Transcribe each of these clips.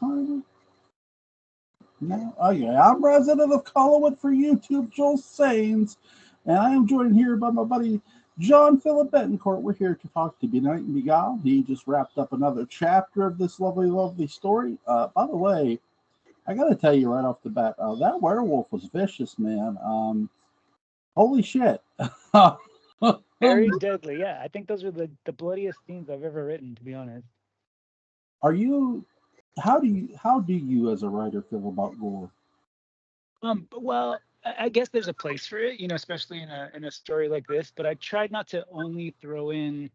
timer? No? Okay, I'm resident of Collinwood for YouTube, Joel Sains, and I am joined here by my buddy John Phillip Bettencourt. We're here to talk to Be Night and Beguile. He just wrapped up another chapter of this lovely, lovely story. By the way, I got to tell you right off the bat, that werewolf was vicious, man. Holy shit. Very deadly. Yeah, I think those are the bloodiest scenes I've ever written, to be honest. Are you how do you as a writer feel about gore? Well, I guess there's a place for it, especially in a story like this. But I tried not to only throw in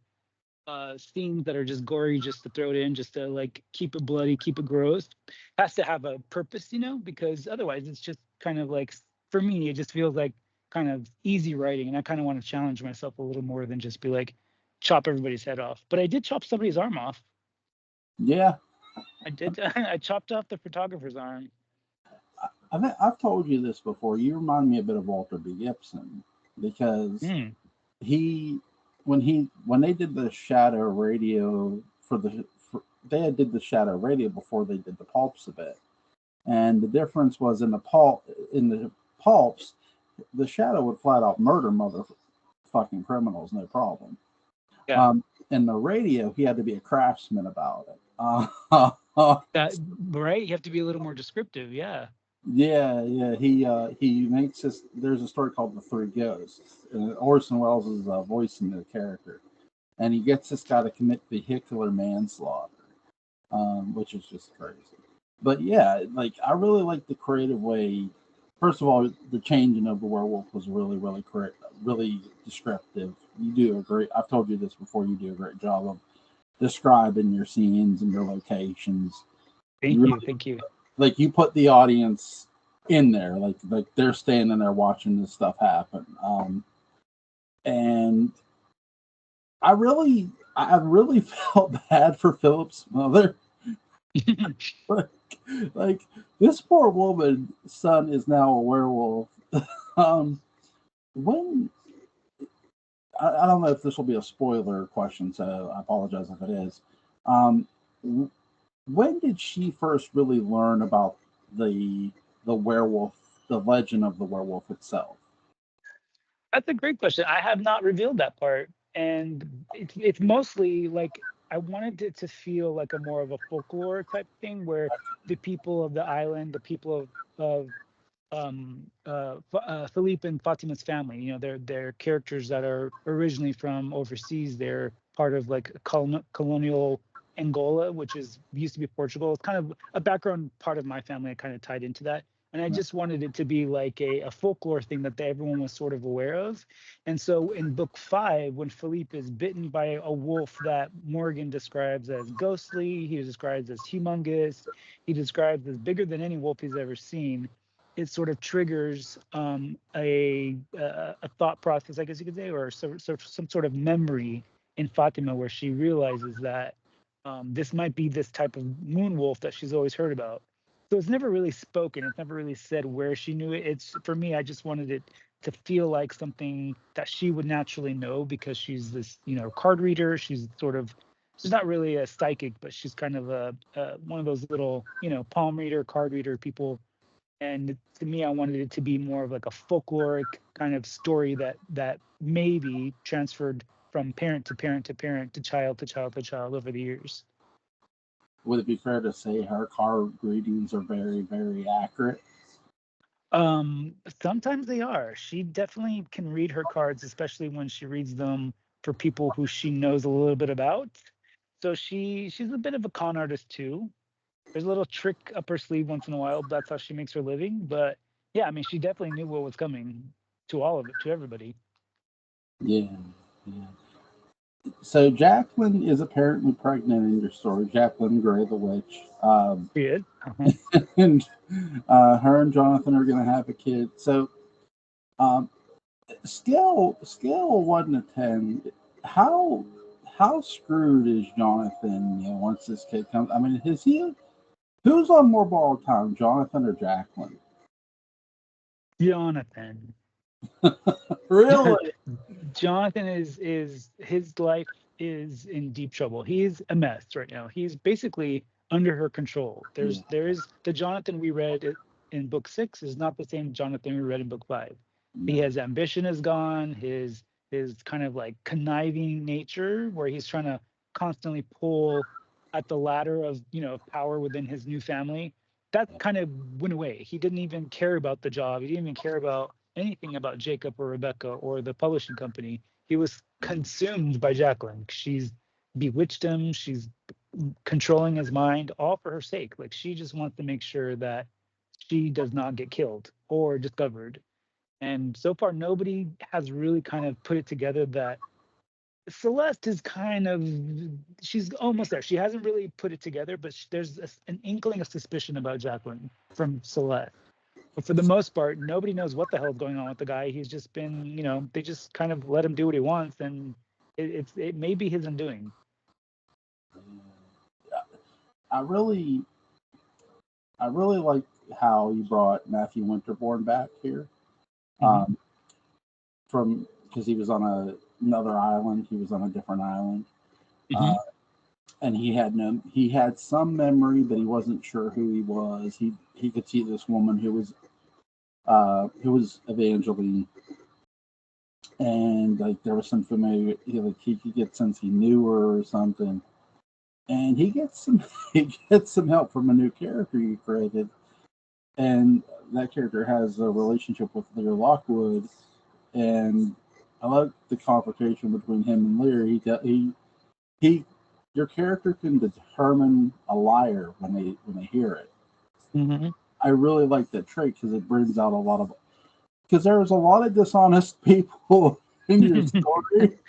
scenes that are just gory, just to throw it in, just to like keep it bloody, keep it gross. Has to have a purpose, because otherwise it's just kind of like, for me, it just feels like kind of easy writing, and I kind of want to challenge myself a little more than just be like chop everybody's head off. But I did chop somebody's arm off. Yeah, I did. I chopped off the photographer's arm. I've told you this before. You remind me a bit of Walter B. Gibson because Hmm. he when they did the shadow radio they had did the shadow radio before they did the pulps of it, and the difference was in the pulps the shadow would flat out murder motherfucking criminals, no problem. Yeah. In the radio he had to be a craftsman about it. That right. You have to be a little more descriptive. Yeah. Yeah. He makes this. There's a story called The Three Ghosts, and Orson Welles is voicing the character, and he gets this guy to commit vehicular manslaughter, which is just crazy. But yeah, like I really like the creative way. First of all, the changing of the werewolf was really, really correct, really descriptive. You do a great. I've told you this before. You do a great job of describing your scenes and your locations. You Thank really you. Thank you. like you put the audience in there, like they're standing there watching this stuff happen. And I really felt bad for Philip's mother. like, like this poor woman's son is now a werewolf. um, when I don't know if this will be a spoiler question, so I apologize if it is. Um, when did she first really learn about the the werewolf, the legend of the werewolf itself? That's a great question. I have not revealed that part, and it's mostly like I wanted it to feel like a more of a folklore type thing, where the people of the island, the people of Philippe and Fatima's family, they're characters that are originally from overseas. They're part of like colonial Angola, which is used to be Portugal. It's kind of a background part of my family. I kind of tied into that. And I just wanted it to be like a folklore thing that everyone was sort of aware of. And so in book 5, when Philippe is bitten by a wolf that Morgan describes as ghostly, he describes as humongous, he describes as bigger than any wolf he's ever seen, it sort of triggers a thought process, I guess you could say, or some sort of memory in Fatima, where she realizes that this might be this type of moon wolf that she's always heard about. So it's never really spoken. It's never really said where she knew it. It's, for me, I just wanted it to feel like something that she would naturally know, because she's this, card reader. She's not really a psychic, but she's kind of a one of those little, palm reader, card reader people. And to me, I wanted it to be more of like a folkloric kind of story that maybe transferred from parent to parent to parent to child to child to child over the years. Would it be fair to say her card readings are very, very accurate? Sometimes they are. She definitely can read her cards, especially when she reads them for people who she knows a little bit about. So she's a bit of a con artist too. There's a little trick up her sleeve once in a while. That's how she makes her living. But yeah, I mean, she definitely knew what was coming to all of it, to everybody. Yeah, yeah. So Jacqueline is apparently pregnant in your story, Jacqueline Gray, the witch. Period. Uh-huh. And her and Jonathan are going to have a kid. So, um, scale 1 to 10. How how screwed is Jonathan? Once this kid comes. I mean, is he who's on more borrowed time, Jonathan or Jacqueline? Jonathan. Really? Jonathan is his life is in deep trouble. He's a mess right now. He's basically under her control. Yeah. There is the Jonathan we read in book 6 is not the same Jonathan we read in book 5. No. His ambition is gone. His kind of like conniving nature, where he's trying to constantly pull at the ladder of power within his new family. That kind of went away. He didn't even care about the job. He didn't even care about anything about Jacob or Rebecca or the publishing company. He was consumed by Jacqueline. She's bewitched him. She's controlling his mind, all for her sake. Like, she just wants to make sure that she does not get killed or discovered. And so far, nobody has really kind of put it together that Celeste is kind of, she's almost there. She hasn't really put it together, but there's an inkling of suspicion about Jacqueline from Celeste. But for the most part, nobody knows what the hell is going on with the guy. He's just been, they just kind of let him do what he wants, and it may be his undoing. I really like how you brought Matthew Winterbourne back here. From because he was on another island. He was on a different island. And he had some memory, but he wasn't sure who he was. He could see this woman who was Evangeline, and like there was some familiar. He could get sense he knew her or something. And he gets some help from a new character you created, and that character has a relationship with Lear Lockwood, and I like the confrontation between him and Lear. Your character can determine a liar when they hear it. I really like that trait because it brings out a lot of, because there's a lot of dishonest people in your story.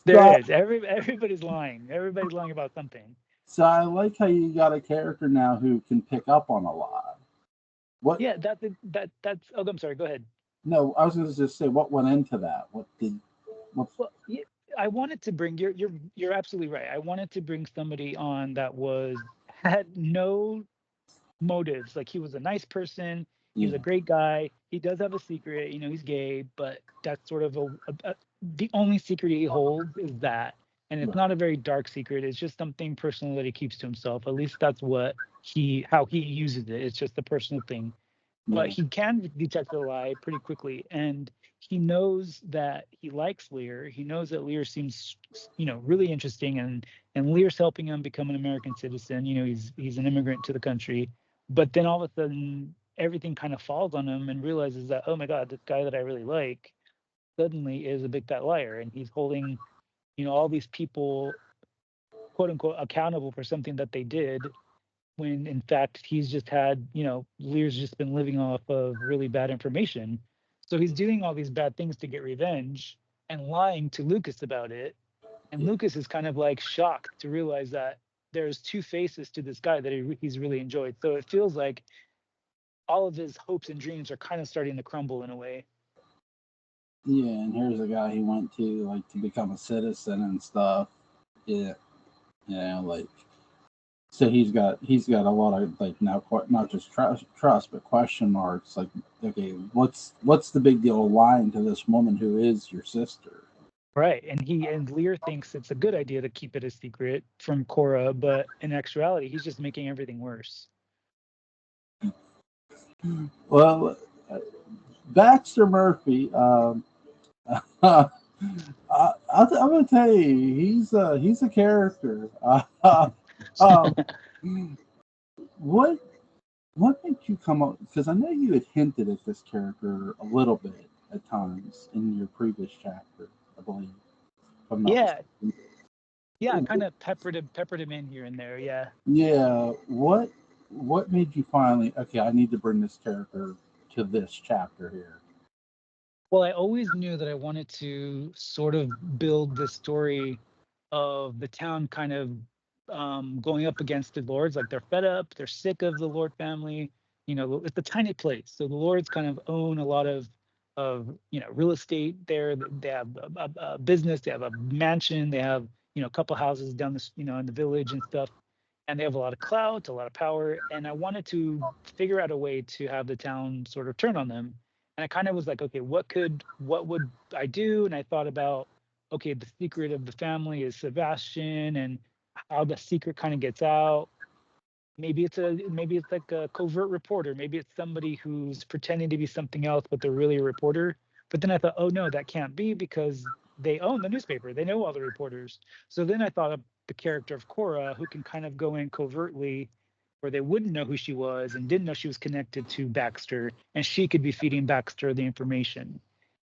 There is. Everybody's lying. Everybody's lying about something. So I like how you got a character now who can pick up on a lot. What? Yeah, that's. Oh, I'm sorry. Go ahead. No, I was going to just say what went into that. What? Well, yeah, I wanted to bring. You're absolutely right. I wanted to bring somebody on that had no motives. Like, he was a nice person. He's a great guy. He does have a secret. He's gay, but that's sort of the only secret he holds is that. And it's not a very dark secret. It's just something personal that he keeps to himself. At least that's how he uses it. It's just a personal thing. But he can detect a lie pretty quickly. And he knows that he likes Lear. He knows that Lear seems, really interesting. And Lear's helping him become an American citizen. He's an immigrant to the country. But then all of a sudden, everything kind of falls on him and realizes that, oh my God, this guy that I really like suddenly is a big fat liar. And he's holding all these people, quote unquote, accountable for something that they did, when in fact he's just had, Lear's just been living off of really bad information. So he's doing all these bad things to get revenge and lying to Lucas about it. And Lucas is kind of like shocked to realize that there's two faces to this guy that he's really enjoyed. So it feels like all of his hopes and dreams are kind of starting to crumble in a way. Yeah, and here's a guy he went to to become a citizen and stuff. Yeah, so he's got a lot of now not just trust but question marks. Like, okay, what's the big deal of lying to this woman who is your sister? Right, and Lear thinks it's a good idea to keep it a secret from Cora, but in actuality, he's just making everything worse. Well, Baxter Murphy. I'm going to tell you, he's a character. What made you come up? Because I know you had hinted at this character a little bit at times in your previous chapter, I believe. Yeah, I kind of peppered him in here and there. Yeah. Yeah. What made you finally? Okay, I need to bring this character to this chapter here. Well, I always knew that I wanted to sort of build this story of the town kind of going up against the Lords. Like, they're fed up, they're sick of the Lord family. It's a tiny place, so the Lords kind of own a lot of real estate there. They have a business, they have a mansion, they have a couple houses down this in the village and stuff, and they have a lot of clout, a lot of power. And I wanted to figure out a way to have the town sort of turn on them. And I kind of was like, okay, what would I do? And I thought about, okay, the secret of the family is Sebastian, and how the secret kind of gets out. maybe it's like a covert reporter. Maybe it's somebody who's pretending to be something else, but they're really a reporter. But then I thought, oh no, that can't be because they own the newspaper. They know all the reporters. So then I thought of the character of Cora, who can kind of go in covertly, where they wouldn't know who she was and didn't know she was connected to Baxter, and she could be feeding Baxter the information.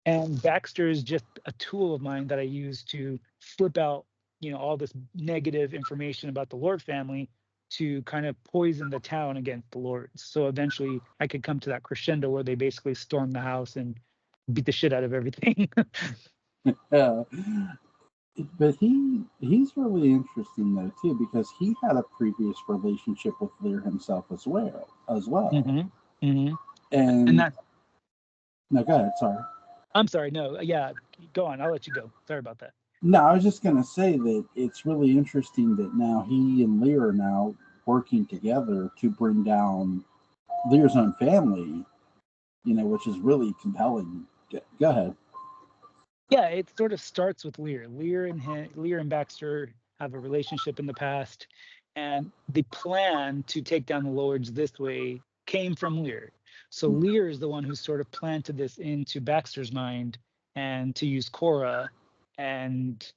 And Baxter is just a tool of mine that I use to flip out, all this negative information about the Lord family to kind of poison the town against the Lords. So eventually I could come to that crescendo where they basically storm the house and beat the shit out of everything. Yeah. But he's really interesting though too because he had a previous relationship with Lear himself as well. hmm hmm And And that's, no, go ahead. Sorry. I'm sorry, no, yeah, go on. I'll let you go. Sorry about that. No, I was just gonna say that it's really interesting that now he and Lear are now working together to bring down Lear's own family. Which is really compelling. Go ahead. Yeah, it sort of starts with Lear. Lear and Baxter have a relationship in the past, and the plan to take down the Lords this way came from Lear. So Lear is the one who sort of planted this into Baxter's mind, and to use Cora, and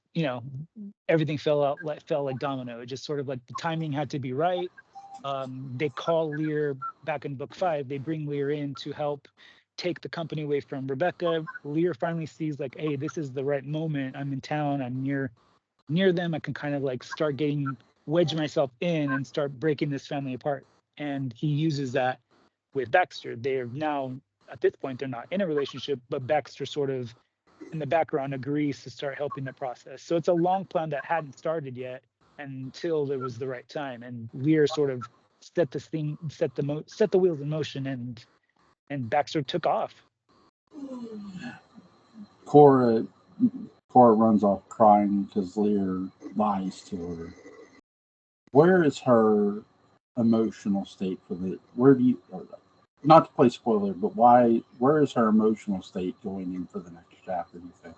everything fell like domino. It just sort of like the timing had to be right. They call Lear back in book 5. They bring Lear in to help take the company away from Rebecca. Lear finally sees like, hey, this is the right moment. I'm in town. I'm near them. I can kind of like start getting wedge myself in and start breaking this family apart. And he uses that with Baxter. They are now at this point they're not in a relationship, but Baxter sort of in the background agrees to start helping the process. So it's a long plan that hadn't started yet until there was the right time. And Lear sort of set the wheels in motion, and Baxter took off. Cora Cora runs off crying because Lear lies to her. Where is her emotional state for the? Where do you? Not to play spoiler, but why? Where is her emotional state going in for the next chapter? Do you think?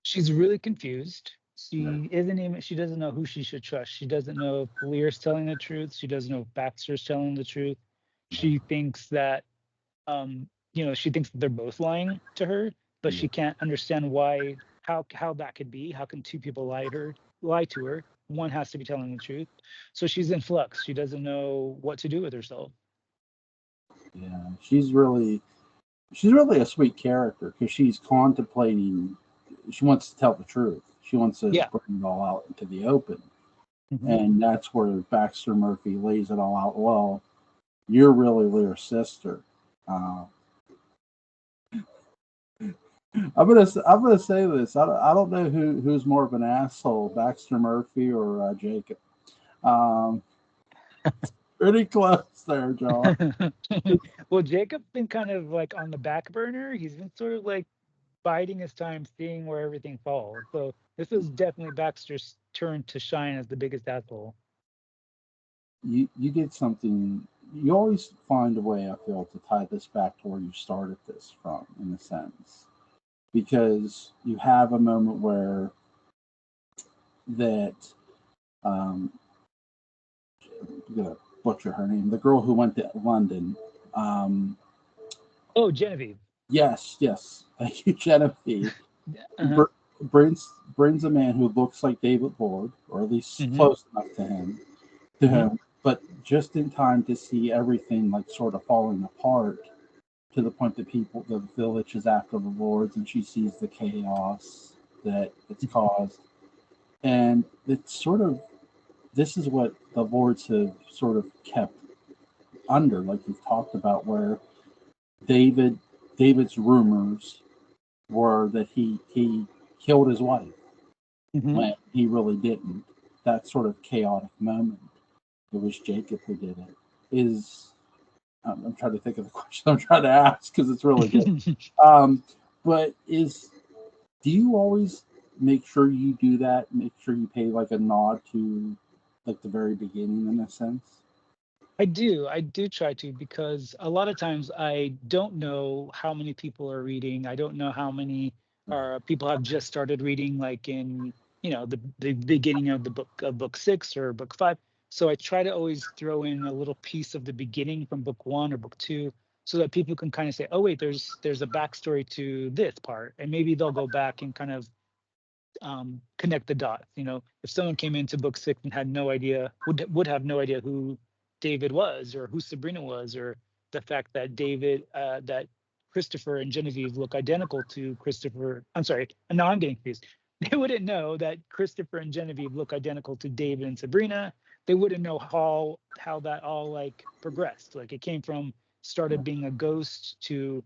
She's really confused. Yeah. She doesn't know who she should trust. She doesn't know if Lear's telling the truth. She doesn't know if Baxter's telling the truth. She thinks that she thinks that they're both lying to her, but Yeah. she can't understand why how that could be. How can two people lie to her? One has to be telling the truth. So she's in flux. She doesn't know what to do with herself. Yeah. She's really a sweet character because she's contemplating. She wants to tell the truth. She wants to Yeah. bring it all out into the open, hmm and that's where Baxter Murphy lays it all out. Well, you're really Lear's sister. Uh, I'm gonna say this. I don't know who's more of an asshole, Baxter Murphy or Jacob. Um, Pretty close there, John. Well, Jacob's been kind of like on the back burner. He's been sort of like biding his time, seeing where everything falls. So this is definitely Baxter's turn to shine as the biggest asshole. You did something. You always find a way, I feel, to tie this back to where you started this from, in a sense, because you have a moment where that um, I'm gonna butcher her name, the girl who went to London. Um, Oh, Genevieve. yes, yes, thank you, Genevieve. Uh-huh. Brings a man who looks like David Lord, or at least hmm close enough to him, hmm but just in time to see everything like sort of falling apart to the point that the village is after the lords, and she sees the chaos that it's caused, and it's sort of this is what the lords have sort of kept under, like you've talked about, where David David's rumors were that he killed his wife hmm when he really didn't. That sort of chaotic moment. It was Jacob who did it. Is I'm trying to think of the question I'm trying to ask because it's really good. Um, but do you always make sure you do that? Make sure you pay like a nod to like the very beginning in a sense. I do try to, because a lot of times I don't know how many people are reading. I don't know how many people have just started reading, like in the beginning of the book of book 6 or book 5. So I try to always throw in a little piece of the beginning from book one or book two, so that people can kind of say, oh wait, there's a backstory to this part, and maybe they'll go back and kind of connect the dots. If someone came into book six and had no idea, would have no idea who David was, or who Sabrina was, or the fact that that Christopher and Genevieve look identical to Christopher. I'm sorry, now I'm getting confused. They wouldn't know that Christopher and Genevieve look identical to David and Sabrina. They wouldn't know how that all like progressed. Like it came from started being a ghost to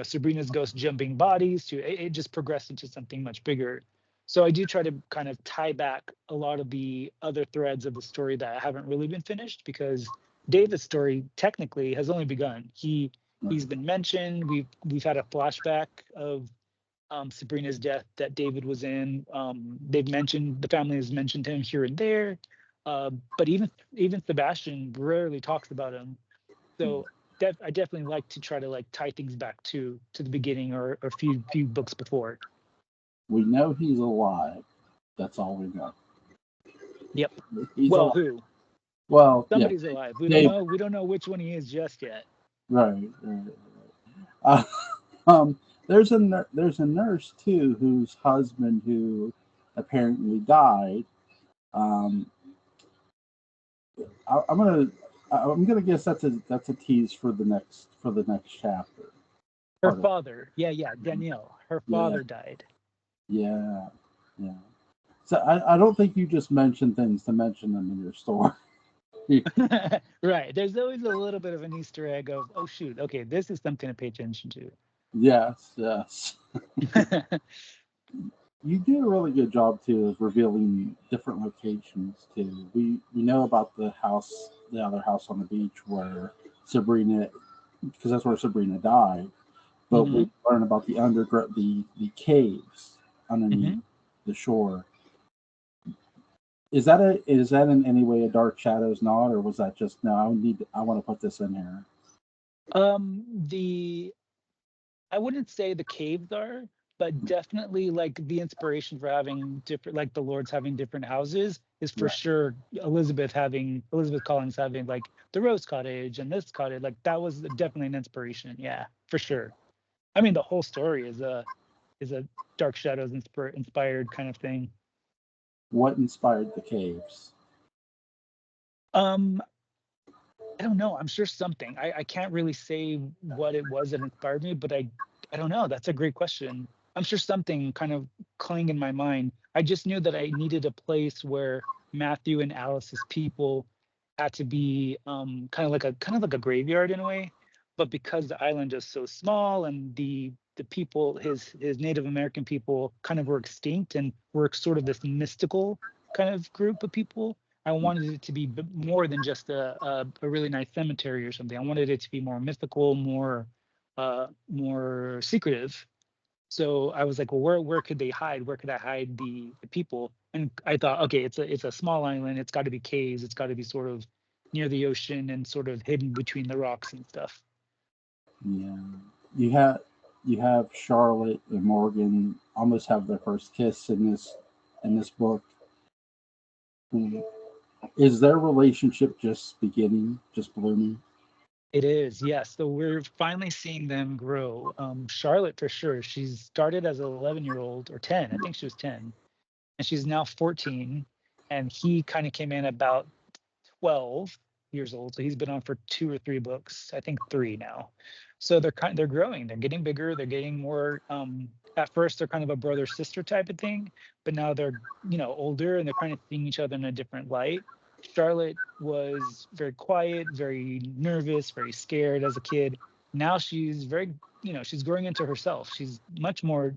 Sabrina's ghost jumping bodies to it just progressed into something much bigger. So I do try to kind of tie back a lot of the other threads of the story that haven't really been finished, because David's story technically has only begun. He's been mentioned. We've had a flashback of Sabrina's death that David was in. The family has mentioned him here and there, but even Sebastian rarely talks about him. So I definitely like to try to like tie things back to the beginning or a few books before. We know he's alive. That's all we know. Yep. He's Well, alive. who? Well, Somebody's yeah. alive. We Dave. don't know. We don't know which one he is just yet. Right. There's a nurse too whose husband who apparently died. I'm gonna guess that's a tease for the next chapter. Her father. Yeah, Danielle. Her father died. Yeah. So I don't think you just mention things to mention them in your story. Right. There's always a little bit of an Easter egg of, oh shoot, okay, this is something to pay attention to. Yes. You do a really good job too of revealing different locations too. We know about the other house on the beach where Sabrina, because that's where Sabrina died. But we learn about the underground, the caves underneath the shore. Is that in any way a Dark Shadows nod, or was that just no? I want to put this in here. I wouldn't say the caves are, but definitely like the inspiration for having different, like the Lords having different houses is for sure. Elizabeth Collins having like the Rose Cottage and this cottage, like that was definitely an inspiration. Yeah, for sure. I mean, the whole story is a Dark Shadows inspired kind of thing. What inspired the caves? I don't know. I'm sure something. I can't really say what it was that inspired me, but I don't know. That's a great question. I'm sure something kind of clanged in my mind. I just knew that I needed a place where Matthew and Alice's people had to be kind of like a graveyard in a way. But because the island is so small and the people, his Native American people, kind of were extinct and were sort of this mystical kind of group of people, I wanted it to be more than just a really nice cemetery or something. I wanted it to be more mythical, more secretive. So I was like, well, where could they hide? Where could I hide the people? And I thought, okay, it's a small island. It's got to be caves. It's got to be sort of near the ocean and sort of hidden between the rocks and stuff. Yeah, you have Charlotte and Morgan almost have their first kiss in this book. Is their relationship just beginning, just blooming? It is, yes. So we're finally seeing them grow. Charlotte, for sure, she's started as an 11-year-old or 10. I think she was 10, and she's now 14. And he kind of came in about 12 years old. So he's been on for 2 or 3 books. I think 3 now. So they're growing. They're getting bigger. They're getting more. At first, they're kind of a brother sister type of thing, but now they're older and they're kind of seeing each other in a different light. Charlotte was very quiet, very nervous, very scared as a kid. Now she's very, she's growing into herself. She's much more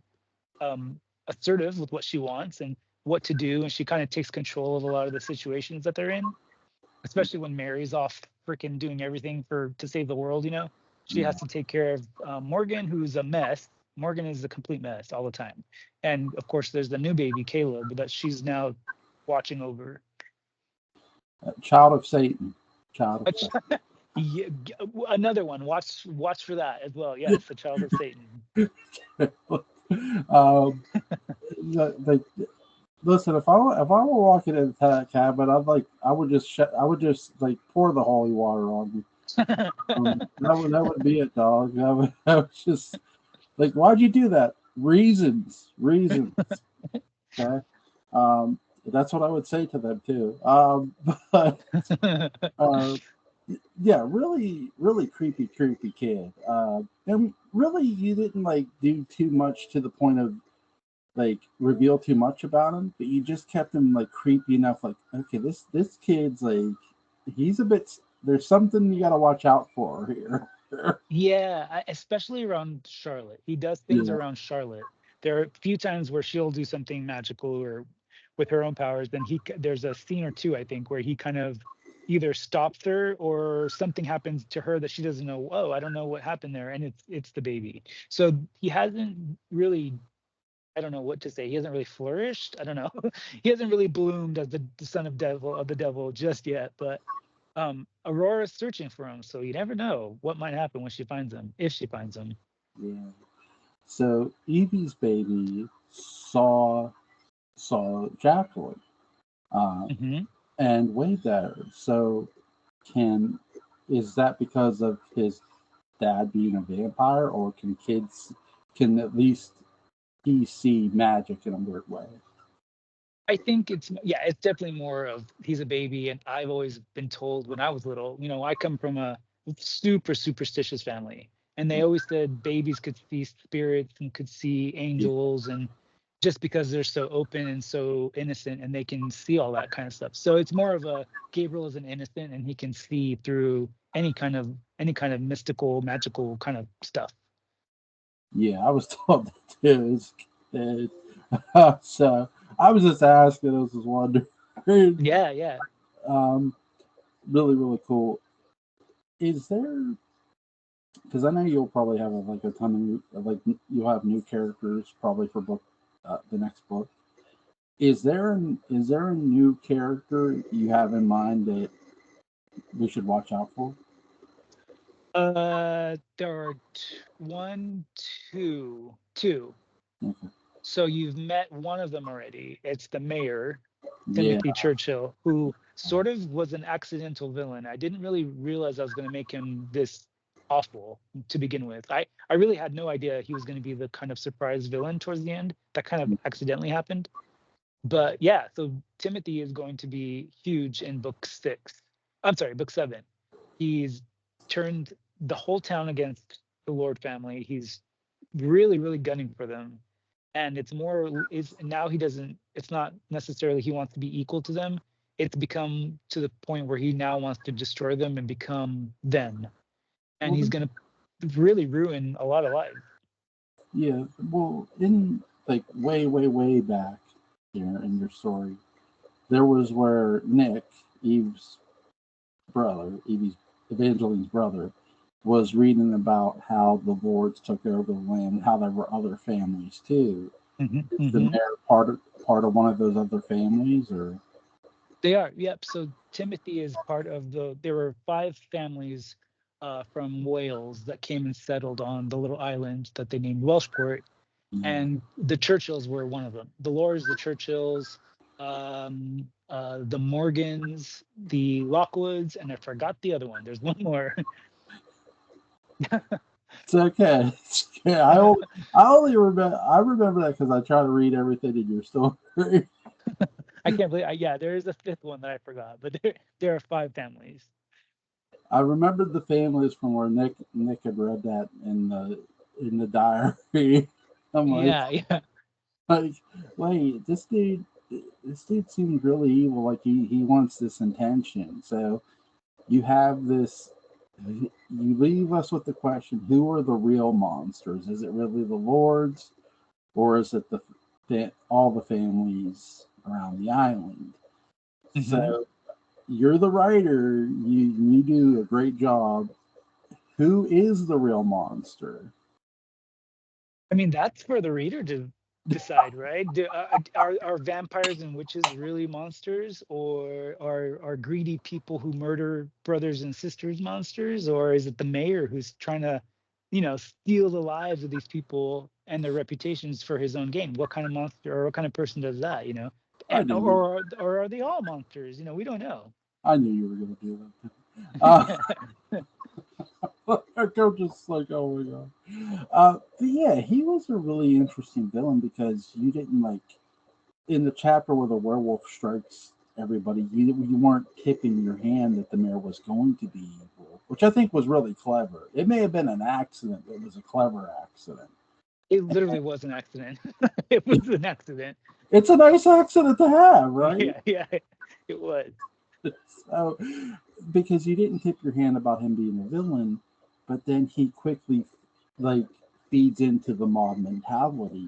assertive with what she wants and what to do, and she kind of takes control of a lot of the situations that they're in, especially when Mary's off freaking doing everything to save the world. She has to take care of Morgan, who's a mess. Morgan is a complete mess all the time, and of course there's the new baby Caleb that she's now watching over. Child of Satan. Child of Satan. Yeah, another one. Watch for that as well. Yes, the child of Satan. the Listen, if I were walking into that cabin, I would just like pour the holy water on me. That would be it, dog. I would just like, why'd you do that? Reasons. Okay, that's what I would say to them too. But uh, yeah, really creepy kid. And really, you didn't like do too much to the point of like reveal too much about him, but you just kept him like creepy enough. Like, okay, this kid's like, he's a bit. There's something you got to watch out for here. Yeah, especially around Charlotte. He does things Yeah, around Charlotte. There are a few times where she'll do something magical or with her own powers. Then there's a scene or two, I think, where he kind of either stops her or something happens to her that she doesn't know. Whoa, I don't know what happened there, and it's the baby. So he hasn't really. I don't know what to say. He hasn't really flourished. I don't know. He hasn't really bloomed as the son of the devil just yet. But Aurora's searching for him, so you never know what might happen when she finds him, if she finds him. yeah. So Evie's baby saw Jacqueline, uh, Hmm. and waved at her. So can is that because of his dad being a vampire, or can at least he see magic in a weird way? I think it's definitely more of he's a baby, and I've always been told when I was little, I come from a super superstitious family, and they always said babies could see spirits and could see Yeah, angels, and just because they're so open and so innocent, and they can see all that kind of stuff. So it's more of a Gabriel is an innocent, and he can see through any kind of mystical, magical kind of stuff. yeah, I was told that too as a kid. So I was just asking. I was just wondering. Yeah, yeah. Um, really cool. Is there? Because I know you'll probably have like a ton of you'll have new characters probably for the next book. Is there a new character you have in mind that we should watch out for? There are one, two. Okay. So you've met one of them already. It's the mayor, Yeah. Timothy Churchill, who sort of was an accidental villain. I didn't really realize I was going to make him this awful to begin with. I really had no idea he was going to be the kind of surprise villain towards the end. That kind of accidentally happened. But yeah, so Timothy is going to be huge in book 6. I'm sorry, book 7. He's turned the whole town against the Lord family. He's really gunning for them, and it's more is now he doesn't it's not necessarily he wants to be equal to them. It's become to the point where he now wants to destroy them and become them, and Well, he's going to really ruin a lot of lives. yeah. Well, in like way back here in your story, there was where Nick, Eve's Evie's Evangeline's brother, was reading about how the lords took over the land, how there were other families too. Hmm. Is the Hmm. mayor part of one of those other families, or? They are, yep. So Timothy is part of there were 5 families from Wales that came and settled on the little island that they named Welshport, Yeah. and the Churchills were one of them. The Lords, the Churchills, the Morgans, the Lockwoods, and I forgot the other one. There's one more. It's okay. It's okay. I remember that because I try to read everything in your story. I can't believe. Yeah, there is a 5th one that I forgot, but there are 5 families. I remembered the families from where Nick had read that in the diary. I'm Yeah, yeah. like, wait, this dude seems really evil. Like he wants this intention. So you have this. You leave us with the question: who are the real monsters? Is it really the lords, or is it all the families around the island? Hmm. So you're the writer. You do a great job. Who is the real monster? I mean, that's for the reader to decide, right? Are vampires and witches really monsters, or are greedy people who murder brothers and sisters monsters, or is it the mayor who's trying to, steal the lives of these people and their reputations for his own gain? What kind of monster or what kind of person does that? I knew you. Or are they all monsters? We don't know. I knew you were going to do that. I'm just like, oh my god. But yeah, he was a really interesting villain because you didn't like in the chapter where the werewolf strikes everybody. You weren't tipping your hand that the mayor was going to be evil, which I think was really clever. It may have been an accident, but it was a clever accident. It literally was an accident. It was an accident. It's a nice accident to have, right? Yeah, yeah, it was. So, because you didn't tip your hand about him being a villain, but then he quickly like feeds into the mob mentality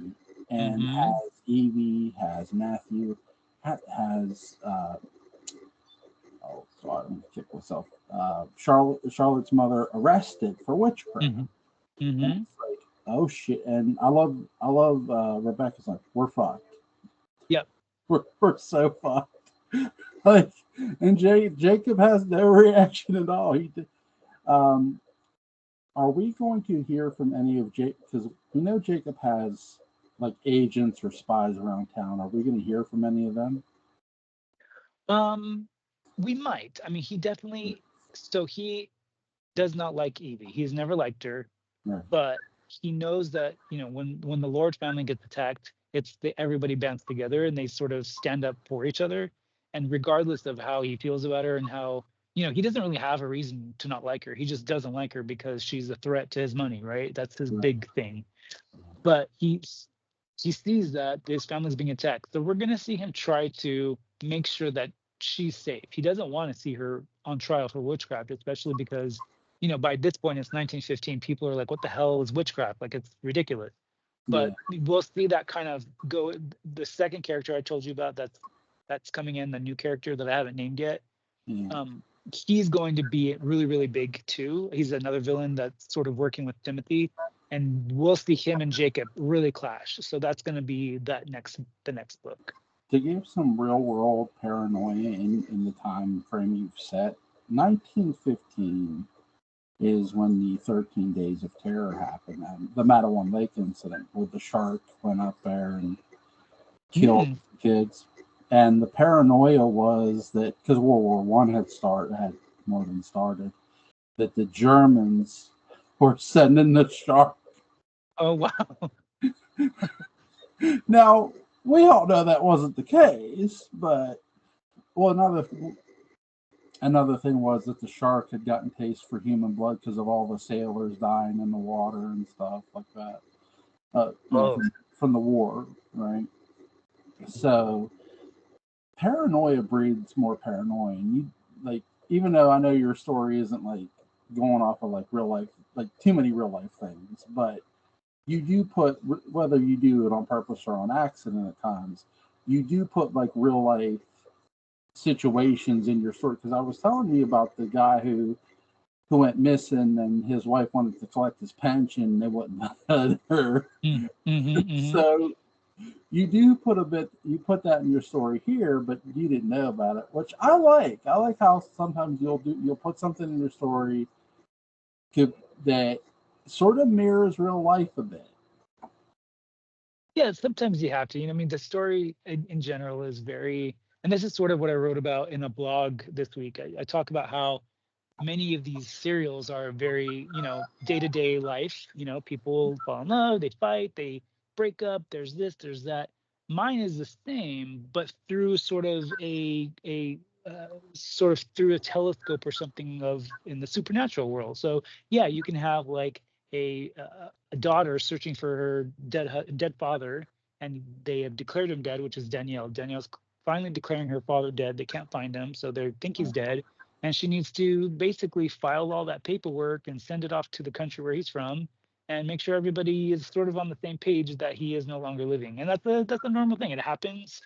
and Mm-hmm. has Evie, has Matthew, has oh god, I'm gonna kick myself. Charlotte's mother arrested for witchcraft, Mm-hmm. and Mm-hmm. it's like oh shit. And I love Rebecca's like we're fucked. Yep. We're so fucked. Like, and Jacob has no reaction at all. Um, are we going to hear from any of Jake? Because we know Jacob has like agents or spies around town. Are we going to hear from any of them? Um, we might. I mean, he definitely. So he does not like Evie. He's never liked her, Right. but he knows that when the Lord family gets attacked, everybody bands together and they sort of stand up for each other. And regardless of how he feels about her and how he doesn't really have a reason to not like her. He just doesn't like her because she's a threat to his money, right? That's his Right. big thing. But he sees that his family's being attacked. So we're gonna see him try to make sure that she's safe. He doesn't want to see her on trial for witchcraft, especially because by this point it's 1915. People are like, "What the hell is witchcraft?" Like it's ridiculous. Yeah. But we'll see that kind of go. The second character I told you about that's coming in, the new character that I haven't named yet. Yeah. Um, he's going to be really, really big too. He's another villain that's sort of working with Timothy, and we'll see him and Jacob really clash. So that's going to be the next book. To give some real world paranoia in the time frame you've set, 1915 is when the 13 Days of Terror happened. And the Mattawan Lake incident where the shark went up there and killed Mm. kids. And the paranoia was that because World War I had more than started, that the Germans were sending the shark. Oh wow. Now we all know that wasn't the case, but well, another thing was that the shark had gotten taste for human blood because of all the sailors dying in the water and stuff like that. Oh. From the war, right? So paranoia breeds more paranoia. And you like, even though I know your story isn't like going off of like real life, like too many real life things, but you do put whether you do it on purpose or on accident at times, you do put like real life situations in your story. Because I was telling you about the guy who went missing and his wife wanted to collect his pension and they wouldn't let her. Mm. Mm-hmm, mm-hmm. So you put that in your story here, but you didn't know about it, which I like. I like how sometimes you'll put something in your story that sort of mirrors real life a bit. Yeah, sometimes you have to. I mean, the story in general is very, and this is sort of what I wrote about in a blog this week. I talk about how many of these serials are very, day-to-day life. People fall in love, they fight, they break up, there's this, there's that. Mine is the same, but through sort of sort of through a telescope or something of in the supernatural world. So yeah, you can have like a daughter searching for her dead father, and they have declared him dead, which is Danielle. Danielle's finally declaring her father dead. They can't find him, so they think he's dead, and she needs to basically file all that paperwork and send it off to the country where he's from and make sure everybody is sort of on the same page that he is no longer living. And that's a normal thing. It happens,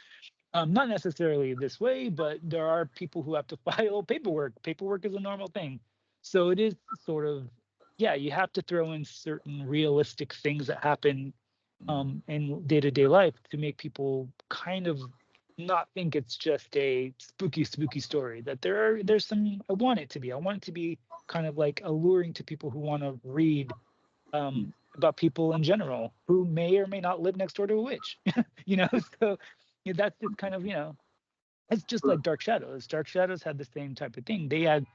not necessarily this way, but there are people who have to file paperwork. Paperwork is a normal thing. So it is sort of, yeah, you have to throw in certain realistic things that happen in day-to-day life to make people kind of not think it's just a spooky story. That there's some, I want it to be kind of like alluring to people who want to read about people in general who may or may not live next door to a witch. you know so Yeah, that's just kind of, it's just like Dark Shadows. Dark Shadows had the same type of thing. They had,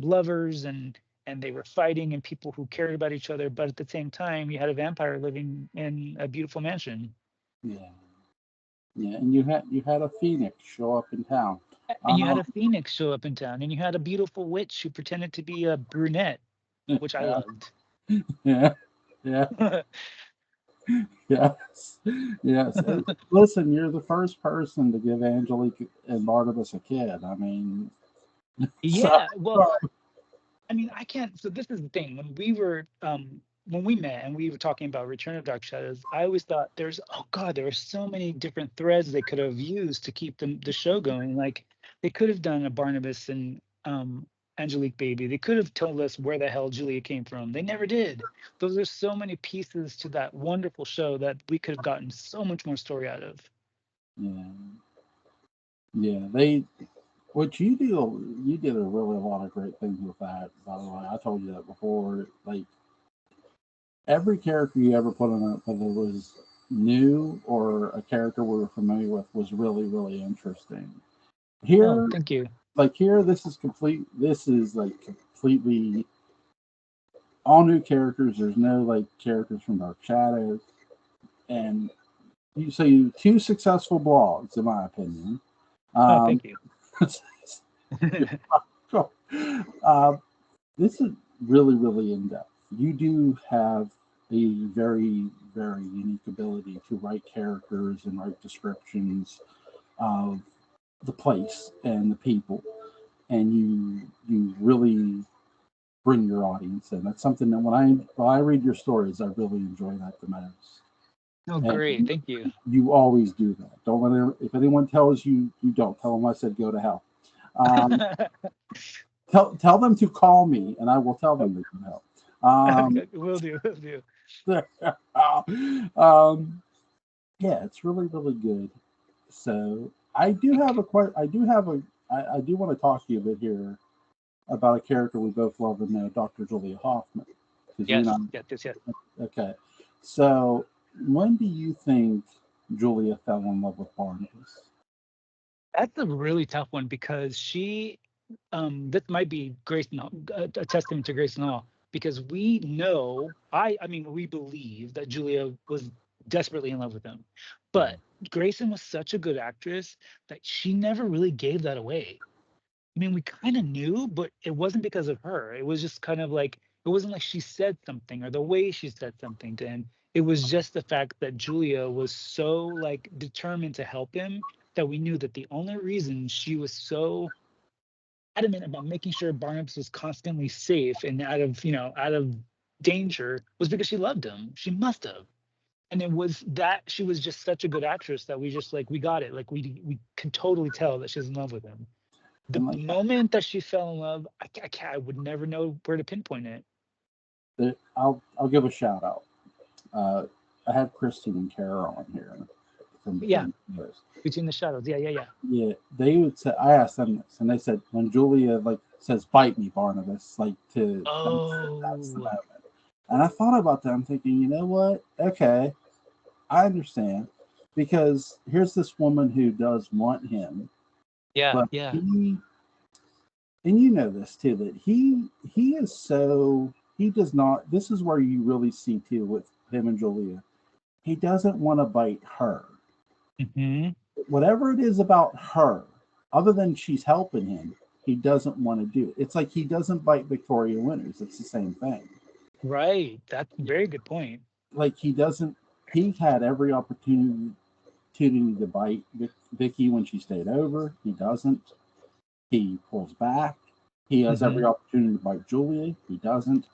lovers and they were fighting and people who cared about each other, but at the same time, you had a vampire living in a beautiful mansion. Yeah, yeah, and you had a phoenix show up in town. And you had Um, a phoenix show up in town, and you had a beautiful witch who pretended to be a brunette, which I yeah, loved. yeah, yeah, yes, yes. Listen, you're the first person to give Angelique and Barnabas a kid. I mean, so Yeah, well, I mean, I can't. So this is the thing. When we met and we were talking about Return of Dark Shadows, I always thought oh God, there were so many different threads they could have used to keep the show going. Like they could have done a Barnabas and Angelique baby. They could have told us where the hell Julia came from. They never did. Those are so many pieces to that wonderful show that we could have gotten so much more story out of. yeah, yeah. You did a really lot of great things with that. By the way, I told you that before. Like every character you ever put on it, whether it was new or a character we were familiar with, was really, really interesting. Oh, Here, thank you. this is complete. This is like completely all new characters. There's no like characters from Dark Shadows, and you two successful blogs, in my opinion. Oh, Um, thank you. uh, this is really, really in depth. You do have a very, very unique ability to write characters and write descriptions of the place and the people, and you really bring your audience in. That's something that when I read your stories, I really enjoy that the most. Oh, great. And Thank you. you always do that. Don't let if anyone tells you you don't, tell them I said go to hell. Um, tell them to call me, and I will tell them to go to hell. Okay, will do. Will do. um, yeah, it's really, really good. So Thank you. I do have a I do want to talk to you a bit here about a character we both love and know, Dr. Julia Hoffman. Because you Yes, know, yes, yes, yes. okay. So when do you think Julia fell in love with Barnabas? That's a really tough one because this might be Grace and a testament to Grace and all because we know I mean we believe that Julia was desperately in love with him, Yeah. but Grayson was such a good actress that she never really gave that away. I mean, we kind of knew, but it wasn't because of her. It was just kind of like it wasn't like she said something or the way she said something to him. It was just the fact that Julia was so like determined to help him that we knew that the only reason she was so adamant about making sure Barnabas was constantly safe and out of danger was because she loved him. She must have. And it was that she was just such a good actress that we just like we got it. Like we could totally tell that she's in love with him. The And like moment that she fell in love, I would never know where to pinpoint it. I'll give a shout out. Uh, I have Christine and Kara on here from But yeah, Between Years. between the shadows. Yeah, yeah, yeah. Yeah, they would say. I asked them this, and they said when Julia like says "bite me, Barnabas," like to that's the Oh, moment. And I thought about that. I'm thinking, you know what? Okay, I understand because here's this woman who does want him, yeah, but yeah. he and you know this too that he is so he does not. This is where you really see too with him and Julia. He doesn't want to bite her. Hmm. Whatever it is about her, other than she's helping him, he doesn't want to do it. It's like he doesn't bite Victoria Winters. It's the same thing. Right. That's a very good point. Like he doesn't. He had every opportunity to bite Vicky when she stayed over. He doesn't. He pulls back. He has Hmm. every opportunity to bite Julia. He doesn't.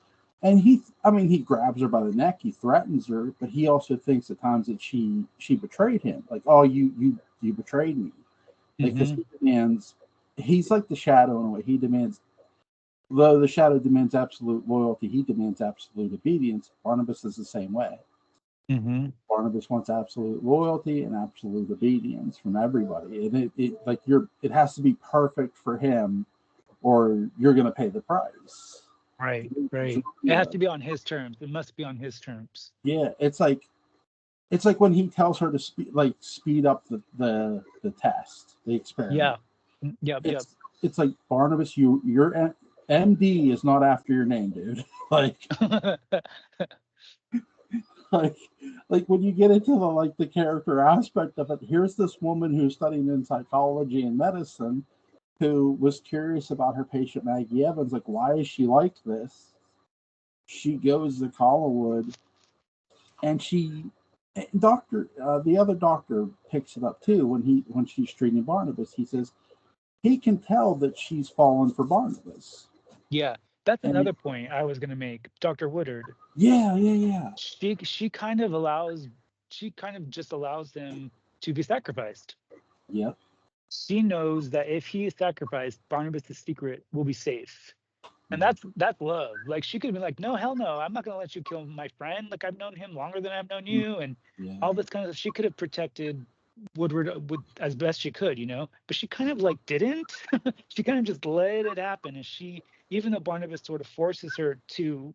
And he grabs her by the neck. He threatens her, but he also thinks at times that she betrayed him. Like, oh, you betrayed me. Like, because Hmm. he demands. He's like the shadow in a way. He demands. Though the shadow demands absolute loyalty, he demands absolute obedience. Barnabas is the same way. Hmm. Barnabas wants absolute loyalty and absolute obedience from everybody, and it has to be perfect for him, or you're going to pay the price. Right, right. It has Yeah, to be on his terms. It must be on his terms. yeah. It's like It's like when he tells her to speed up the test, the experiment. Yeah. Yep. Yep. It's like, Barnabas, your MD is not after your name, dude. like like like when you get into the character aspect of it, here's this woman who's studying in psychology and medicine who was curious about her patient Maggie Evans. Like, why is she like this? She goes to Collinwood, and the other doctor picks it up too when she's treating Barnabas. He says he can tell that she's fallen for Barnabas. Yeah, that's another point I was going to make. Dr. Woodard. Yeah. She kind of just allows him to be sacrificed. Yep. She knows that if he is sacrificed, Barnabas' secret will be safe. And that's love. Like, she could have been like, no, hell no, I'm not gonna let you kill my friend. Like, I've known him longer than I've known you, and all this kind of. She could have protected Woodward with as best she could, but she kind of didn't. She kind of just let it happen, and even though Barnabas sort of forces her to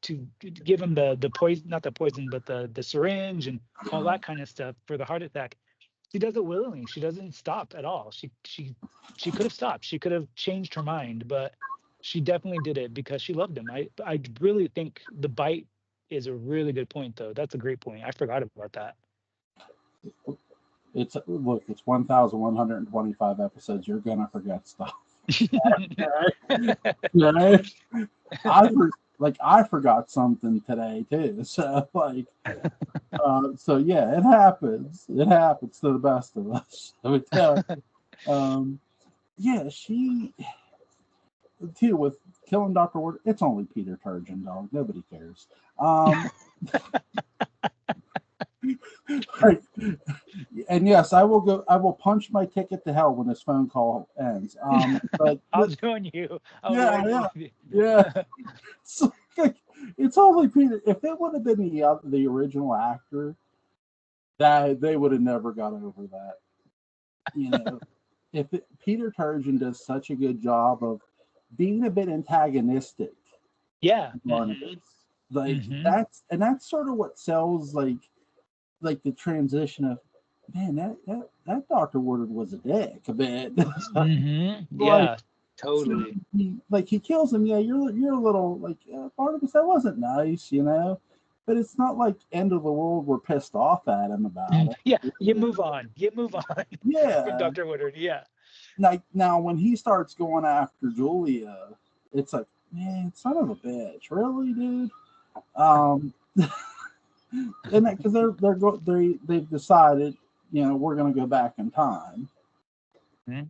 to give him the poison, not the poison, but the syringe and all that kind of stuff for the heart attack. She does it willingly. She doesn't stop at all. She could have stopped. She could have changed her mind, but she definitely did it because she loved him. I really think the bite is a really good point, though. That's a great point. I forgot about that. It's 1,125 episodes. You're gonna forget stuff. I forgot something today too. So so yeah, it happens. It happens to the best of us. I would tell you. Yeah, she too with killing Dr. Ward. It's only Peter Turgeon, dog. Nobody cares. Right. And yes, I will punch my ticket to hell when this phone call ends. But I'll join you. Yeah. So, it's only Peter. If it would have been the original actor, that they would have never got over that. Peter Turgeon does such a good job of being a bit antagonistic. Yeah. Barnabas. That's sort of what sells the transition of, man, that Dr. Woodard was a dick a bit. Yeah, totally. He kills him. Yeah, you're a little Barnabas, that wasn't nice, but it's not like end of the world. We're pissed off at him about it. Yeah, you move on. Yeah, from Dr. Woodard. Yeah. Now when he starts going after Julia, it's like, man, son of a bitch, really, dude. And because they've decided, we're going to go back in time. Mm-hmm.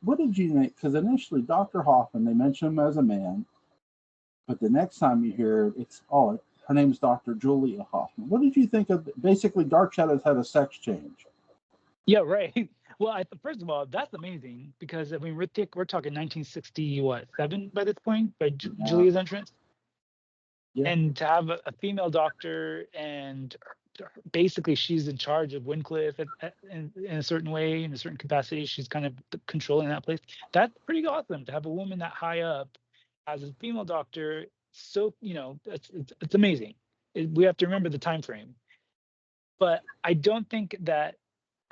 What did you think? Because initially, Dr. Hoffman, they mention him as a man, but the next time you hear it, her name's Dr. Julia Hoffman. What did you think of? Basically, Dark Shadows had a sex change. Yeah, right. Well, first of all, that's amazing because we're talking 1967 by this point, by Julia's entrance. Yeah. And to have a female doctor, and basically she's in charge of Wyncliffe in a certain way, in a certain capacity. She's kind of controlling that place. That's pretty awesome to have a woman that high up as a female doctor. So it's amazing. We have to remember the time frame. But I don't think that,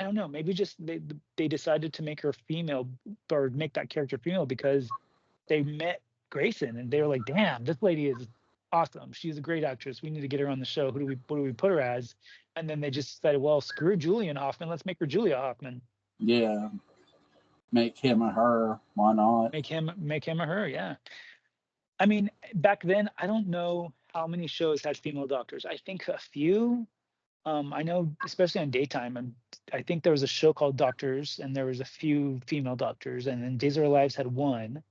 I don't know, maybe just they decided to make her female, or make that character female, because they met Grayson and they were like, damn, this lady is awesome. She's a great actress. We need to get her on the show. What do we put her as? And then they just decided, well, screw Julian Hoffman. Let's make her Julia Hoffman. Yeah. Make him a her. Why not? Make him a her, yeah. I mean, back then, I don't know how many shows had female doctors. I think a few. I know, especially on daytime, I think there was a show called Doctors, and there was a few female doctors, and then Days of Our Lives had one.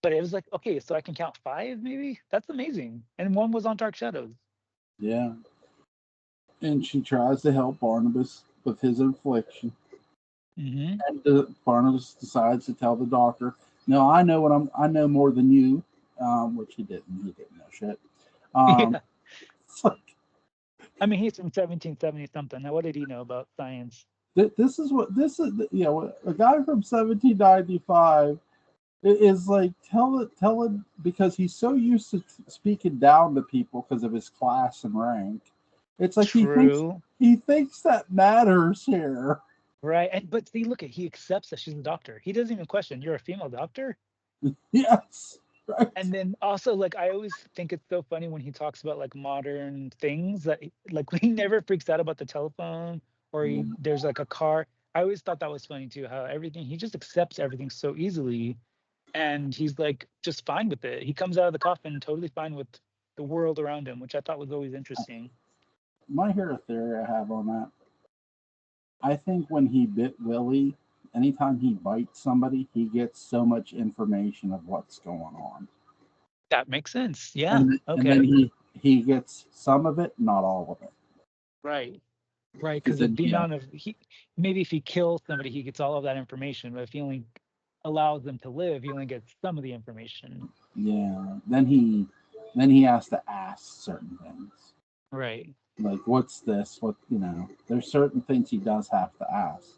But it was like, okay, so I can count 5, maybe? That's amazing. And one was on Dark Shadows. Yeah. And she tries to help Barnabas with his affliction. Mm-hmm. And Barnabas decides to tell the doctor, no, I know more than you, which he didn't. He didn't know shit. Yeah. It's like, I mean, he's from 1770 something. Now, what did he know about science? This is a guy from 1795 is like, tell it, because he's so used to speaking down to people because of his class and rank. It's like True. he thinks that matters here. Right. And but see, look at he accepts that she's a doctor. He doesn't even question, you're a female doctor? Yes. Right. And then also, like, I always think it's so funny when he talks about like modern things that like he never freaks out about the telephone or Yeah. there's like a car. I always thought that was funny too, how everything he just accepts everything so easily, and he's like just fine with it. He comes out of the coffin totally fine with the world around him, which I thought was always interesting. My hero theory I have on that. I think when he bit Willie, anytime he bites somebody, he gets so much information of what's going on. That makes sense. Yeah. And then Okay. he gets some of it, not all of it. Right. Right. Because Because of then the yeah, amount of maybe if he kills somebody, he gets all of that information. But if he only allows them to live, he only gets some of the information. yeah. Then he has to ask certain things. Right. Like what's this? What there's certain things he does have to ask.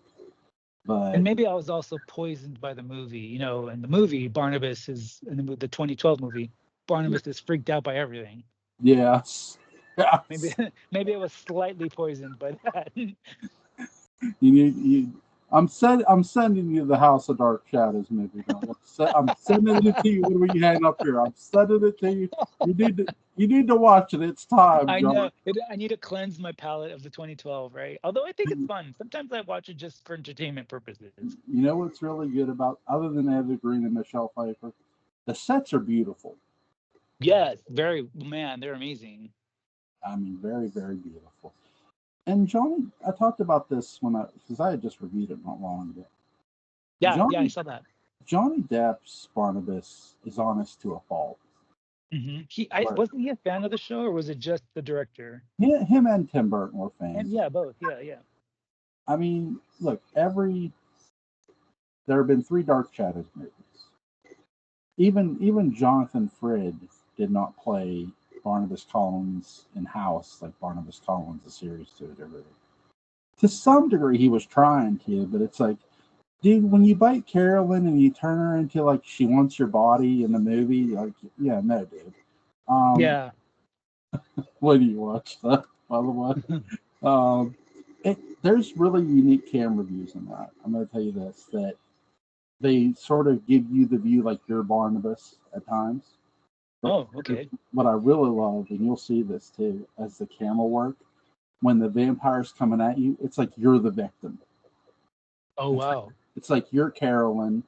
And But maybe I was also poisoned by the movie. In the movie, Barnabas is in the 2012 movie. Barnabas is freaked out by everything. yes. Maybe Yes. maybe I was slightly poisoned by that. You need you. I'm sending you the House of Dark Shadows movie, dog. I'm sending it to you. What are we hang up here? I'm sending it to you. You need to watch it. It's time, I John. know. I need to cleanse my palate of the 2012, right? Although I think it's You fun. Sometimes I watch it just for entertainment purposes. know what's really good about other than Ed Green and Michelle Pfeiffer? The sets are beautiful. Yes, very man, they're amazing. I mean, very very beautiful. And Johnny, I talked about this because I had just reviewed it not long ago. Yeah, yeah, I Johnny saw that. Johnny Depp's Barnabas is honest to a fault. I Where wasn't he a fan of the show, or was it just the director? him and Tim Burton were And fans. yeah, both. Yeah, yeah. I mean, look, there have been three Dark Shadows movies. Even Jonathan Frid did not play Barnabas Collins in House like Barnabas Collins, the series did. To some degree, he was trying to, but it's like, dude, when you bite Carolyn and you turn her into like she wants your body in the movie, like, yeah, no, dude. Um, Yeah. when you watch that, by the way, um, there's really unique camera views in that. I'm going to tell you this that they sort of give you the view like you're Barnabas at times. But Oh, okay. what I really love, and you'll see this too, as the camera work, when the vampire's coming at you, it's like you're the victim. Oh, It's like wow. it's like you're Carolyn,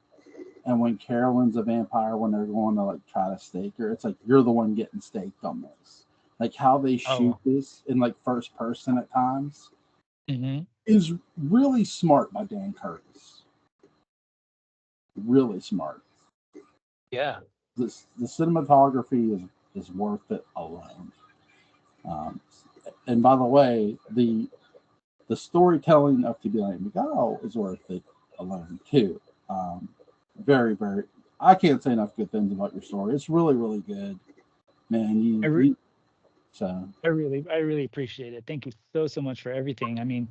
and when Carolyn's a vampire, when they're going to like try to stake her, it's like you're the one getting staked on this. Like how they shoot Oh. this in like first person at times Hmm. is really smart by Dan Curtis. Really smart. Yeah. The cinematography is worth it alone. Um, and by the way, the storytelling of To Be Like Miguel is worth it alone too. Um, very very. I can't say enough good things about your story. It's really really good, man. I re- So I really appreciate it. Thank you so much for everything. I mean,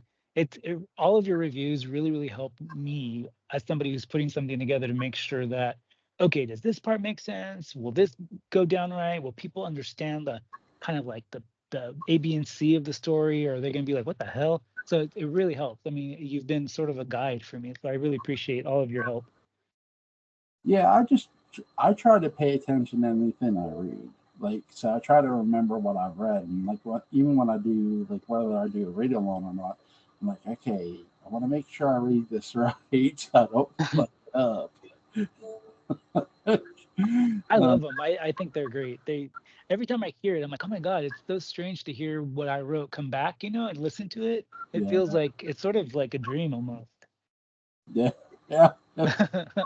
all of your reviews really help me as somebody who's putting something together to make sure that, okay, does this part make sense? Will this go down right? Will people understand the kind of like the A, B, and C of the story? Or are they going to be like, what the hell? So it really helps. I mean, you've been sort of a guide for me, so I really appreciate all of your help. yeah, I try to pay attention to anything I read. Like so, I try to remember what I've read, and like what even when I do like whether I do a read along or not, I'm like, okay, I want to make sure I read this right. So I don't fuck up. I Uh, love them. I think they're great. Every time I hear it, I'm like, oh my god, it's so strange to hear what I wrote come back, and listen to it. It yeah, feels like it's sort of like a dream almost. yeah, yeah,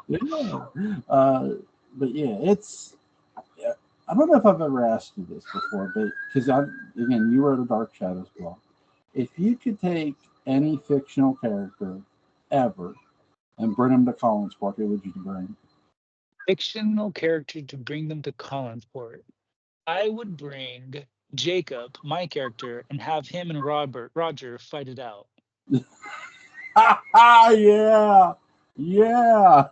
yeah. But yeah, it's. Yeah, I don't know if I've ever asked you this before, but because again, you wrote a Dark Shadows blog. If you could take any fictional character ever and bring them to Collinsport, who would you bring? Fictional character to bring them to Collinsport. I would bring Jacob, my character, and have him and Roger fight it out. Yeah, yeah.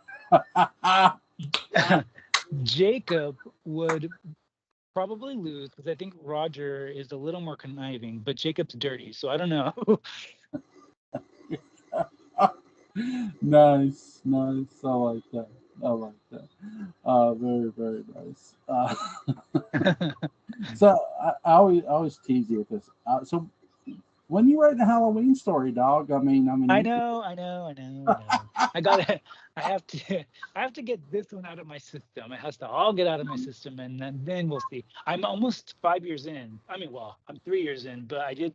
Jacob would probably lose because I think Roger is a little more conniving, but Jacob's dirty, so I don't know. Nice, nice. I like that. I like that. Very, very nice. So I always tease you with this. So when you write a Halloween story, dog, I mean, I you could, know, I know, I know, I know. I gotta, I have to, I have to get this one out of my system. It has to all get out of my system, and then we'll see. I'm almost 5 years in. I mean, well, I'm 3 years in, but I did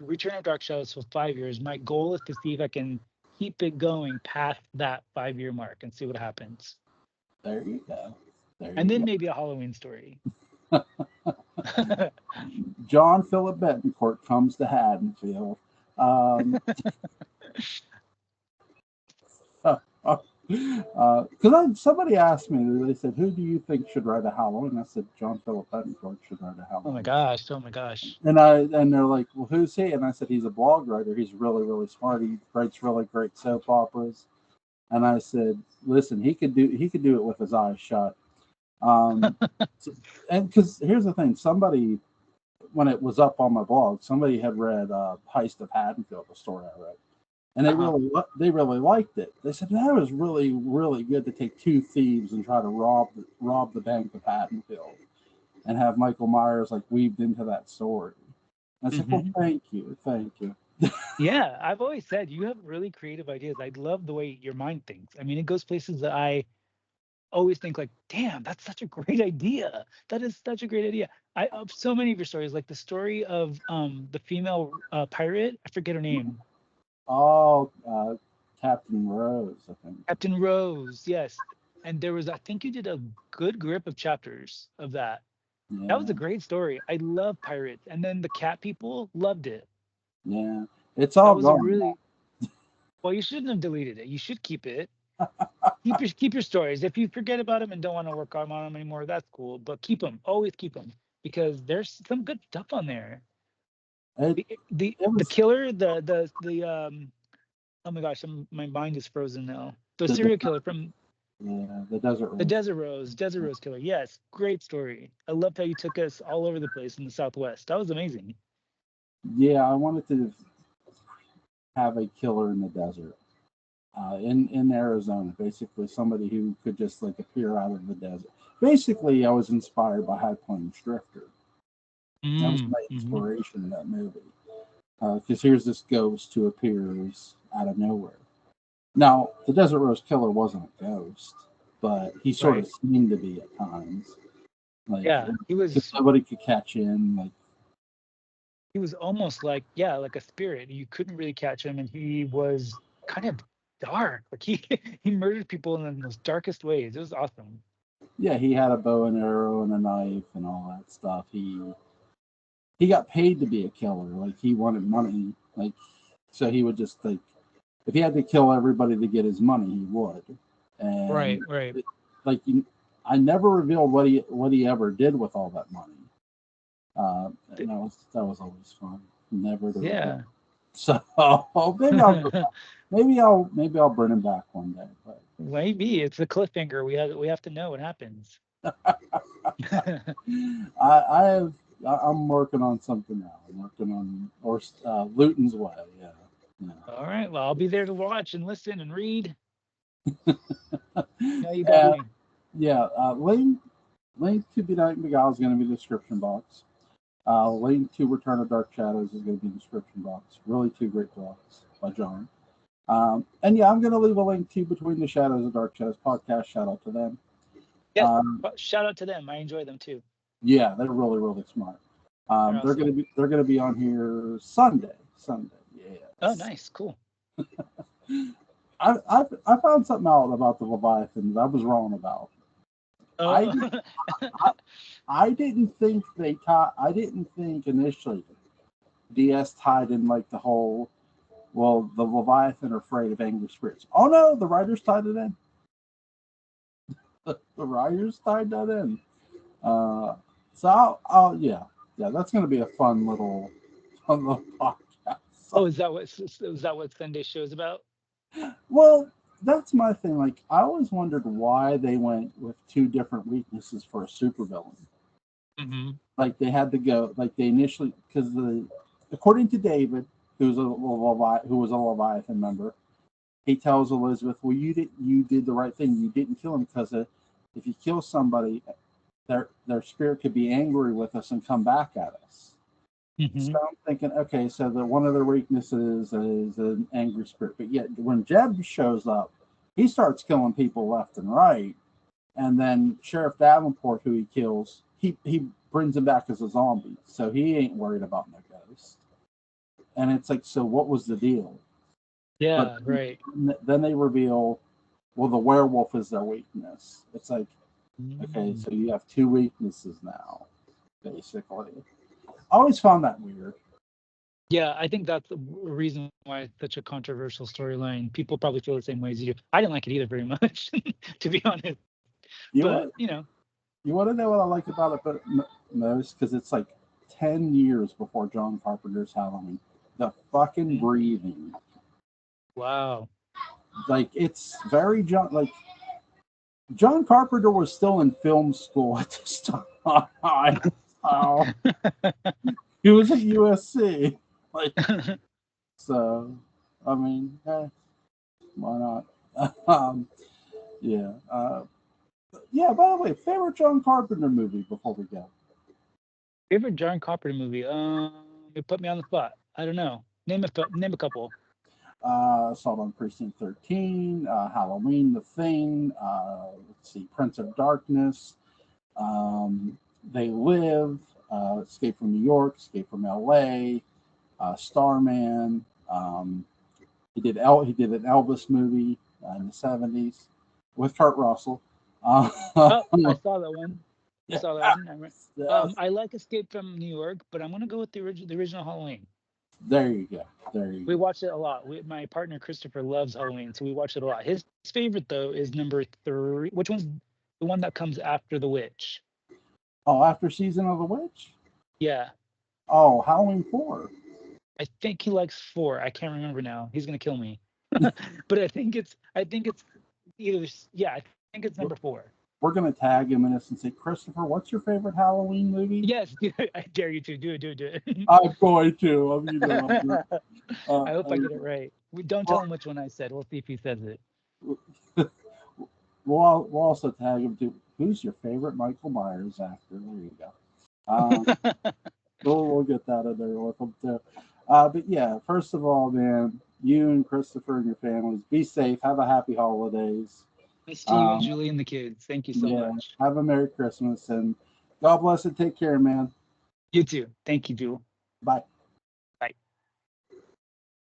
Return of Dark Shadows for 5 years. My goal is to see if I can keep it going past that 5 year mark and see what happens, there you go. There and you then go. maybe a Halloween story. John Phillip Bettencourt comes to Haddonfield. Um, Because somebody asked me, they said, "Who do you think should write a Halloween?" I said, "John Phillip Bettencourt should write a Oh my Halloween." gosh! Oh my gosh! And they're like, "Well, who's he?" And I said, "He's a blog writer. He's really, really smart. He writes really great soap operas." And I said, "Listen, he could do it with his eyes shut." Um, so- and because here's the thing, somebody when it was up on my blog, somebody had read Heist of Haddonfield, the story I read, and Uh-huh. they really liked it. They said that was really, really good to take two thieves and try to rob the bank of Haddonfield and have Michael Myers like weaved into that story. I said, "Well, Hmm. thank you, thank you." Yeah, I've always said you have really creative ideas. I love the way your mind thinks. I mean, it goes places that I always think like, damn, that's such a great idea. That is such a great idea. I of so many of your stories, like the story of the female pirate. I forget her name. Oh, Captain Rose, I think. Captain Rose. Yes. And there was, I think you did a good grip of chapters of that. That was a Yeah, great story. I love pirates. And then the cat people loved it. yeah. It's That all was a gone now. really, well, you shouldn't have deleted it. You should keep it. Keep your stories. If you forget about them and don't want to work on them anymore, that's cool. But keep them. Always keep them because there's some good stuff on there. It it The was killer, the oh my gosh, my mind is frozen now. The the serial killer from yeah, the Desert the Rose. Desert Rose killer. Yes, great story. I loved how you took us all over the place in the Southwest. That was amazing. Yeah, I wanted to have a killer in the desert. In Arizona, basically somebody who could just like appear out of the desert. Basically, I was inspired by High Plains Drifter. That was my Mm-hmm. inspiration in that movie. Because here's this ghost who appears out of nowhere. Now, the Desert Rose Killer wasn't a ghost, but he sort of Right. seemed to be at times. Like, Yeah. because nobody could catch him. Like, He was almost like, yeah, like a spirit. You couldn't really catch him, and he was kind of dark. Like he he murdered people in the most darkest ways. It was awesome. yeah, he had a bow and arrow and a knife and all that stuff. He got paid to be a killer. Like, he wanted money. Like, so he would just like if he had to kill everybody to get his money, he would. Right, And right. like, I never revealed what he ever did with all that money. And Th- that was always fun. Never to reveal. Yeah. So maybe I'll go back. Maybe I'll bring him back one day. But Maybe it's a cliffhanger. We have to know what happens. I have I'm working on something now. I'm working on or Luton's Way. Yeah, All right. Well, I'll be there to watch and listen and read. Yeah, you got yeah. me. Yeah, link to Be Night Miguel is going to be in the description box. Link to Return of Dark Shadows is going to be in the description box. Really two great books by John. And yeah, I'm going to leave a link to Between the Shadows and Dark Shadows podcast. Shout out to them. Yes. Um, Shout out to them. I enjoy them too. yeah, they're really, really smart. They're awesome. They're gonna be on here Sunday. Sunday, Oh, yes. nice. Cool. I found something out about the Leviathans I was wrong about. I Oh, did, I, I didn't think they taught. I didn't think initially DS tied in like the whole. Well, the Leviathan are afraid of angry spirits. Oh no, the writers tied it in. The writers tied that in. So yeah, that's gonna be a fun little podcast. oh, So, is that what Sunday show's about? well, that's my thing. Like, I always wondered why they went with two different weaknesses for a supervillain. Mm-hmm. Like they had to go, like they initially, because according to David, who was a Leviathan member, he tells Elizabeth, "Well, you did the right thing. You didn't kill him because if you kill somebody, their spirit could be angry with us and come back at us." Mm-hmm. So I'm thinking, okay, so one of their weaknesses is an angry spirit, but yet when Jeb shows up, he starts killing people left and right, and then Sheriff Davenport, who he kills, he brings him back as a zombie, so he ain't worried about no ghost. And it's like, so what was the deal? Yeah, But right. then they reveal, well, the werewolf is their weakness. It's like, okay, Mm. so you have two weaknesses now, basically. I always found that weird. Yeah, I think that's the reason why it's such a controversial storyline. People probably feel the same way as you do. I didn't like it either very much, to be honest. You But want you want to know what I like about it, but most because it's like 10 years before John Carpenter's Halloween. The fucking breathing, wow. like it's very John Carpenter was still in film school at this time. Oh, he was at USC. Like, so, I mean, why not? Yeah. Yeah, by the way, favorite John Carpenter movie before we go? Favorite John Carpenter movie? You put me on the spot. I don't know. Name a couple. Assault on Precinct 13, Halloween, The Thing, let's see, Prince of Darkness, They Live, Escape from New York, Escape from LA, Starman. He did an Elvis movie in the 70s with Kurt Russell. Oh, I saw that one. I Yeah, saw that one. yes. I like Escape from New York, but I'm gonna go with the original Halloween. There you go. There you We go. watched it a lot. My partner Christopher loves Halloween, so we watched it a lot. His favorite though is number 3. Which one's the one that comes after the witch? Oh, after Season of the Witch? Yeah, Oh, Halloween 4. I think he likes 4. I can't remember now. He's gonna kill me. But I think it's yeah, I think it's number 4. We're going to tag him in this and say, Christopher, what's your favorite Halloween movie? Yes, I dare you to do it. I'm going to. I hope I get it right. Don't tell Well, him which one I said. We'll see if he says it. we'll also tag him to who's your favorite Michael Myers actor? There you go. We'll get that in there with him too. But yeah, first of all, man, you and Christopher and your families be safe. Have a happy holidays. Nice to you and Um, Julie and the kids. Thank you so yeah, much. have a Merry Christmas and God bless and take care, man. You too. Thank you, Jewel. Bye.